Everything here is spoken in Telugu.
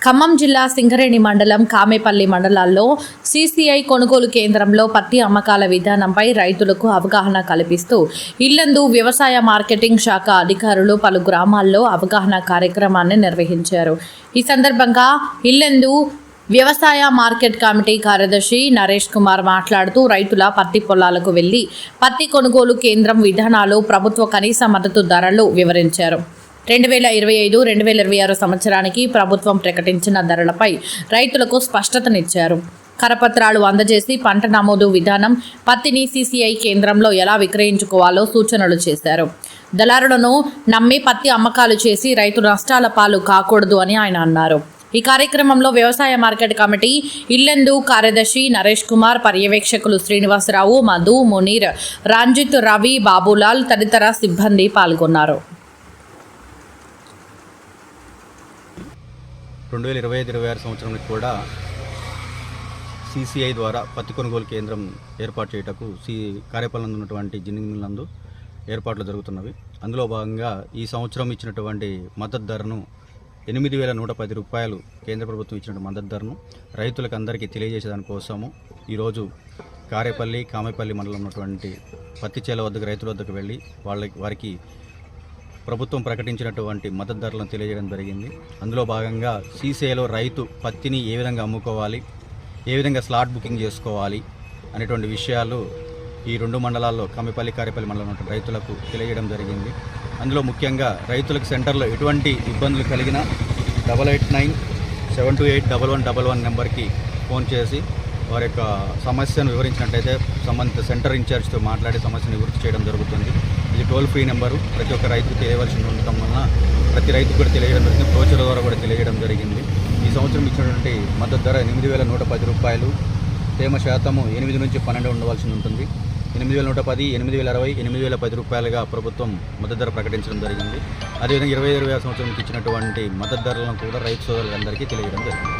ఖమ్మం జిల్లా సింగరేణి మండలం కామేపల్లి మండలాల్లో సీసీఐ కొనుగోలు కేంద్రంలో పత్తి అమ్మకాల విధానంపై రైతులకు అవగాహన కల్పిస్తూ ఇల్లందు వ్యవసాయ మార్కెటింగ్ శాఖ అధికారులు పలు గ్రామాల్లో అవగాహన కార్యక్రమాన్ని నిర్వహించారు. ఈ సందర్భంగా ఇల్లందు వ్యవసాయ మార్కెట్ కమిటీ కార్యదర్శి నరేష్ కుమార్ మాట్లాడుతూ రైతుల పత్తి పొలాలకు వెళ్లి పత్తి కొనుగోలు కేంద్రం విధానాలు, ప్రభుత్వ కనీస మద్దతు ధరలు వివరించారు. 2025-2026 సంవత్సరానికి ప్రభుత్వం ప్రకటించిన ధరలపై రైతులకు స్పష్టతనిచ్చారు. కరపత్రాలు అందజేసి పంట నమోదు విధానం, పత్తిని సీసీఐ కేంద్రంలో ఎలా విక్రయించుకోవాలో సూచనలు చేశారు. దళారులను నమ్మి పత్తి అమ్మకాలు చేసి రైతు నష్టాల పాలు కాకూడదు అని ఆయన అన్నారు. ఈ కార్యక్రమంలో వ్యవసాయ మార్కెట్ కమిటీ ఇల్లందు కార్యదర్శి నరేష్ కుమార్, పర్యవేక్షకులు శ్రీనివాసరావు, మధు, మునీర్, రంజిత్, రవి, బాబులాల్ తదితర సిబ్బంది పాల్గొన్నారు. 2025-26 సంవత్సరానికి కూడా సీసీఐ ద్వారా పత్తి కొనుగోలు కేంద్రం ఏర్పాటు చేయటకు కార్యపాలన ఉన్నటువంటి జిన్నింగ్ మిల్ నందు ఏర్పాట్లు జరుగుతున్నవి. అందులో భాగంగా ఈ సంవత్సరం ఇచ్చినటువంటి మద్దతు ధరను 8,110 రూపాయలు కేంద్ర ప్రభుత్వం ఇచ్చిన మద్దతు ధరను రైతులకు అందరికీ తెలియజేసేదాని కోసము ఈరోజు కామేపల్లి మండలం ఉన్నటువంటి పత్తి చేల వద్దకు రైతుల వద్దకు వెళ్ళి వారికి ప్రభుత్వం ప్రకటించినటువంటి మద్దతు ధరలను తెలియజేయడం జరిగింది. అందులో భాగంగా సీసీఐలో రైతు పత్తిని ఏ విధంగా అమ్ముకోవాలి, ఏ విధంగా స్లాట్ బుకింగ్ చేసుకోవాలి అనేటువంటి విషయాలు ఈ రెండు మండలాల్లో కామేపల్లి మండలం ఉన్న రైతులకు తెలియజేయడం జరిగింది. అందులో ముఖ్యంగా రైతులకు సెంటర్లో ఎటువంటి ఇబ్బందులు కలిగినా 889-728-1111 నెంబర్కి ఫోన్ చేసి వారి యొక్క సమస్యను వివరించినట్లయితే సంబంధిత సెంటర్ ఇన్ఛార్జ్తో మాట్లాడి సమస్యను నివృత్తి చేయడం జరుగుతుంది. ఇది టోల్ ఫ్రీ నెంబరు. ప్రతి ఒక్క రైతుకు తెలియవలసి ఉండటం వలన ప్రతి రైతుకు కూడా తెలియజేయడం జరిగింది. బ్రోచర్ ద్వారా కూడా తెలియజేయడం జరిగింది. ఈ సంవత్సరం ఇచ్చినటువంటి మద్దతు ధర 8,110 రూపాయలు. తేమ శాతము 8 నుంచి 12 ఉండవలసి ఉంటుంది. 8,110, 8,060, 8,010 రూపాయలుగా ప్రభుత్వం మద్దతు ధర ప్రకటించడం జరిగింది. అదేవిధంగా 2025 సంవత్సరానికి ఇచ్చినటువంటి మద్దతు ధరలను కూడా రైతు సోదరులందరికీ తెలియజేయడం జరిగింది.